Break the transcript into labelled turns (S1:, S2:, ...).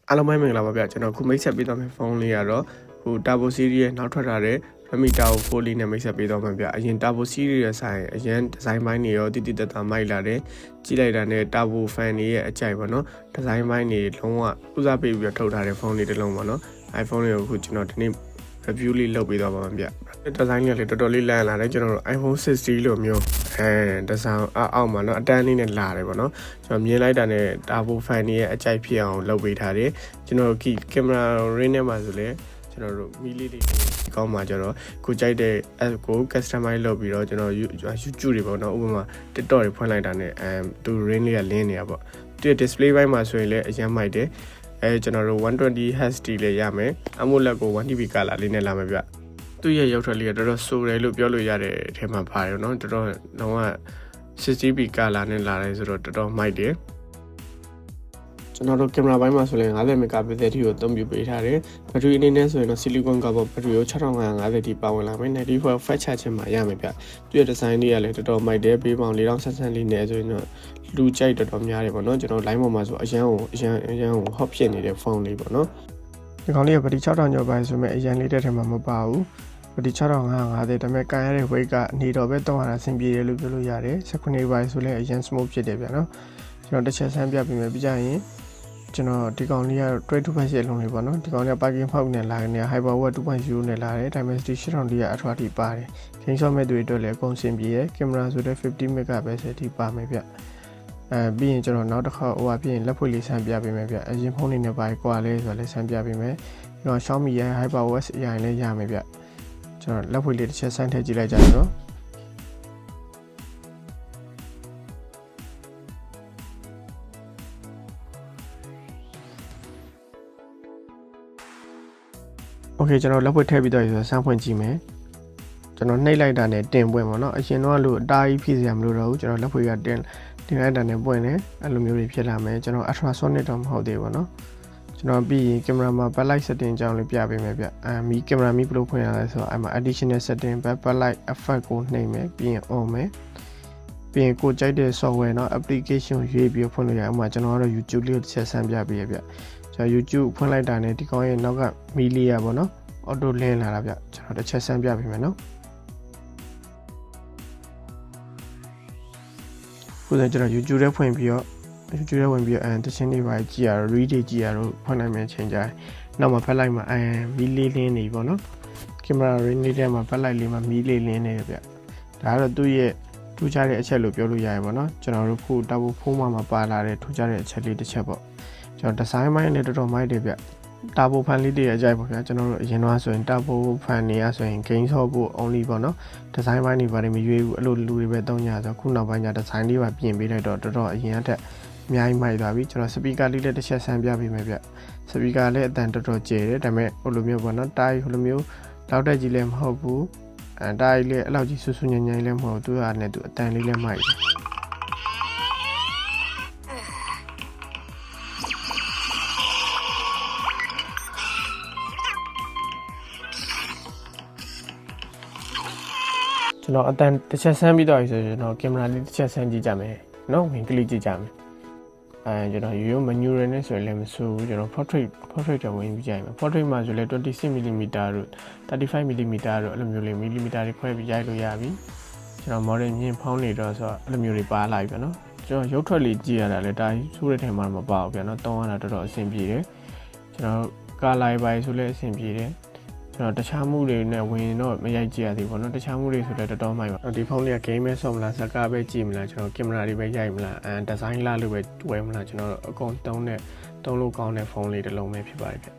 S1: အားလုံးပဲမင်္ဂလာပါဗျကျွန်တော်ခုမိတ်ဆက်ပေးသွားမယ့်ဖုန်းလေးကတော့ဟို Turbo Series ရဲ့နောက်ထွက်လာတဲ့ Redmi Turbo 4 လေးနဲ့မိတ်ဆက်ပေးသွားမှာဗျအရင် Turbo Series ရဲ့ဆိုင်အရင်ဒီဇိုင်းပိုင်းတွေရောတိတိတတ်တာမိုက်လာတယ်ကြည့်လိုက်တာနဲ့ Turbo fan တွေရဲ့အကြိုက်ပေါ့နော်ဒီဇိုင်းပိုင်းတွေလုံးဝဦးစားပေးပြီးထုတ်ထားတဲ့ဖုန်းလေးတစ်လုံးပေါ့နော် iPhone လေးကိုခုကျွန်တော်ဒီနေ့ review လေးလုပ်ပေးသွားပါမယ်ဗျဒီဇိုင်းလေးလည်းတော်တော်လေးလန့်လာတယ်ကျွန်တော်တို့ iPhone 60လိုမျိုးဒီဇိုင်းအောက်မှာเนาะအတန်းလေးနဲ့လာတယ်ပေါ့နော်ကျွန်တော်မြင်လိုက်တာနဲ့ Turbo fan တွေရဲ့အကြိုက်ဖြစ်အောင်လုပ်ပေးထားတယ်ကျွန်တော်ကင်မရာ ring နဲ့မှာဆိုလဲကျွန်တော်တို့မီလေးလေးဒီကောင်းမှာကျတော့ကိုကြိုက်တဲ့ app ကို customize လုပ်ပြီးတော့ကျွန်တော် YouTube တွေပေါ့နော်ဥပမာ TikTok တွေဖွင့်လိုက်တာနဲ့သူ ring လေးကလင်းနေတာပေါ့သူ display ဘိုင်းမှာဆိုရင်လည်းအရင်မိုက်တယ်ကျွန်တော်တို့ 120Hz တီလည်းရမယ် AMOLED ကို 1TB color လေးနဲ့လာမယ်ဗျသူ့ရဲ့ရုပ်ထွက်လေးကတော်တော်ဆိုးတယ်လို့ပြောလို့ရတဲ့အထက်မှာပါတယ်เนาะတော်တော်တော့ 60p color နဲ့လာတယ်ဆိုတော့တော်တော်မိုက်တယ်ကျွန်တော်တို့ကင်မရာဘိုင်းမှာဆိုရင်50 megapixel ထိကိုအသုံးပြုပေးထားတယ်ဘက်ထရီအနေနဲ့ဆိုရင်တော့ silicon carbon ဘက်ထရီကို6550ထိပါဝင်လာမယ်94 fast charging မှာရမယ်ဗျသူ့ရဲ့ဒီဇိုင်းလေးကလည်းတော်တော်မိုက်တယ်ပေးပေါင်း4000ဆက်ဆန်းလေးနဲ့ဆိုရင်တော့လူကြိုက်တော်တော်များတယ်ပေါ့နော်ကျွန်တော် line ပေါ်မှာဆိုအရန်ကို hot ဖြစ်နေတဲ့ဖုန်းလေးပေါ့နော်ဒီကောင်လေးကဘက်ထရီ6000ကျော်ပါဆိုမဲ့အရန်လေးတဲ့ထဲမှာမပါဘူးဘက်ထရီ6550ဒါပေမဲ့ကန်ရတဲ့ weight ကနေတော့ပဲ300အဆင်ပြေတယ်လို့ပြောလို့ရတယ်19ပါဆိုလဲအရန် smooth ဖြစ်တယ်ဗျနော်ကျွန်တော်တစ်ချက်ဆန်းပြပေးမယ်ပြကြရင်ကျွန်တော်ဒီကောင်လေးက 22.8 အလုံးလေးပေါ့နော်ဒီကောင်လေးက parking fault နဲ့လာနေ hyper watt 2.0 နဲ့လာတယ် Dimensity 8000အထွားထိပါတယ်ခင်းဆော့မဲ့တွေအတွက်လည်းအကုန်စင်ပြေတယ်ကင်မရာဆိုတော့50 megapixel ထိပါမယ်ဗျပြီးရင်ကျွန်တော်နောက်တစ်ခါဟိုပြီးရင်လက်ဖွေလေးဆန်းပြပေးမယ်ဗျအရင်ဖုန်းလေးနဲ့ပါကွာလဲဆိုတော့လည်းဆန်းပြပေးမယ်ပြီးတော့ Xiaomi ရဲ့ hyper watt အရင်လည်းရမယ်ဗျကျွန်တော်လက်ဖွေလေးတစ်ချက်ဆန်းထည့်ကြည့်လိုက်ကြတော့โอเคကျွန်တော်လက်ဖွက်ထည့်ပြီးတော့ဆိုတော့စမ်းဖွင့်ကြည့်မယ်ကျွန်တော်နှိပ်လိုက်တာနဲ့တင်ပွင့်ပေါ့နော်အရင်တော့လို့အတားကြီးဖြစ်စရာမလိုတော့ဘူးကျွန်တော်လက်ဖွက်ကတင်လိုက်တာနဲ့ပွင့်တယ်အဲ့လိုမျိုးတွေဖြစ်လာမယ်ကျွန်တော် ultrasonic တော့မဟုတ်သေးဘူးเนาะကျွန်တော်ပြီးရင်ကင်မရာမှာ backlight setting အကြောင်းလေးပြပေးမယ်ဗျမီကင်မရာမီဘယ်လိုဖွင့်ရလဲဆိုတော့အဲ့မှာ additional setting backlight effect ကိုနှိပ်မယ်ပြီးရင် on မယ်ပြီးရင်ကိုကြိုက်တဲ့ software เนาะ application ရွေးပြီးဖွင့်လို့ရအောင်ကျွန်တော်ကတော့ YouTube လေးကိုတစ်ချက်ဆန်းပြပေးရဗျကျွန်တော် YouTube ဖွင့်လိုက်တာနဲ့ဒီကောင်ရဲ့နောက်ကမီလီယာပေါ့နော် auto လင်းလာတာဗျကျွန်တော်တစ်ချက်ဆန်းပြပေးမယ်နော်ခုနကကျွန်တော် YouTube ထဲဖွင့်ပြီးတော့ YouTube ထဲဝင်ပြီးတော့တခြင်းတွေပါကြည့်ရတော့ read တွေကြည့်ရတော့ဖွင့်နိုင်မယ်ချိန်ကြတယ်နောက်မှာဖက်လိုက်မှာမီလေးလင်းနေပေါ့နော်ကင်မရာ ring လေးထဲမှာဖက်လိုက်လေးမှာမီလေးလင်းနေတယ်ဗျဒါကတော့သူ့ရဲ့ထူးခြားတဲ့အချက်လို့ပြောလို့ရရပါတော့ကျွန်တော်တို့ခုတောက်ဖို့ဖုန်းမှာပါလာတဲ့ထူးခြားတဲ့အချက်လေးတစ်ချက်ပေါ့ကျွန်တော်ဒီဇိုင်းပိုင်းနဲ့တော်တော်မိုက်တယ်ဗျတာဘိုဖန်လေးတွေအကြိုက်ပါဗျာကျွန်တော်တို့အရင်တော့ဆိုရင်တာဘိုဖန်နေရဆိုရင် gain ဆော့ဖို့ only ပေါ့နော်ဒီဇိုင်းပိုင်းတွေဘာတွေမရွေးဘူးအဲ့လိုလူတွေပဲတောင်းကြဆိုခုနောက်ပိုင်းကျဒီဇိုင်းလေးပါပြင်ပေးလိုက်တော့တော်တော်အရင်အထက်အများကြီးမိုက်သွားပြီကျွန်တော် speaker လေးလည်းတစ်ချက်ဆန်းပြပေးမယ်ဗျ speaker လည်းအတန်တော်တော်ကျယ်တယ်ဒါပေမဲ့ဟိုလိုမျိုးပေါ့နော်တားဟိုလိုမျိုးလောက်တက်ကြီးလည်းမဟုတ်ဘူးတားကြီးလည်းအဲ့လောက်ကြီးဆူဆူညံ့ညံ့လည်းမဟုတ်သူကလည်းသူအတန်လေးလည်းမိုက်တယ်ကျွန်တော်အတန်တစ်ချက်ဆန်းပြီးတော့ဆိုရင်ကျွန်တော်ကင်မရာလေးတစ်ချက်ဆန်းကြည့်ကြမယ်เนาะဝင်ကလစ်ကြည့်ကြမယ်ကျွန်တော်ရိုး menu ရနေဆိုရင်လည်းမဆိုးဘူးကျွန်တော် portrait တော့ဝင်ပြီးကြိုက်မယ် portrait မှာဆိုလဲ 26mm တို့ 35mm တို့အဲ့လိုမျိုးလေး millimeter တွေခွဲပြီးရိုက်လို့ရပြီကျွန်တော် model မြင်ဖောင်းနေတော့ဆိုတော့အဲ့လိုမျိုးတွေပါလာပြီဗျာနော်ကျွန်တော်ရုပ်ထွက်လေးကြည့်ရတာလဲဒါဆိုးတဲ့ထဲမှာမပါဘူးဗျာနော်တောင်းရတာတော်တော်အဆင်ပြေတယ်ကျွန်တော် color ပိုင်းဆိုလဲအဆင်ပြေတယ်ကျွန်တော်တခြားမှုတွေနဲ့ဝင်တော့မရိုက်ကြည့်ရသေးဘူးเนาะတခြားမှုတွေဆိုလည်းတော်တော်မိုက်ပါဒီဖုန်းလေးက game ပဲဆော့မလားဇာတ်ကားပဲကြည့်မလားကျွန်တော်ကင်မရာတွေပဲရိုက်မလားဒီဇိုင်းလာလို့ပဲဝယ်မလားကျွန်တော်အကုန်သုံးလို့ကောင်းတဲ့ဖုန်းလေးတစ်လုံးပဲဖြစ်ပါတယ်ဗျ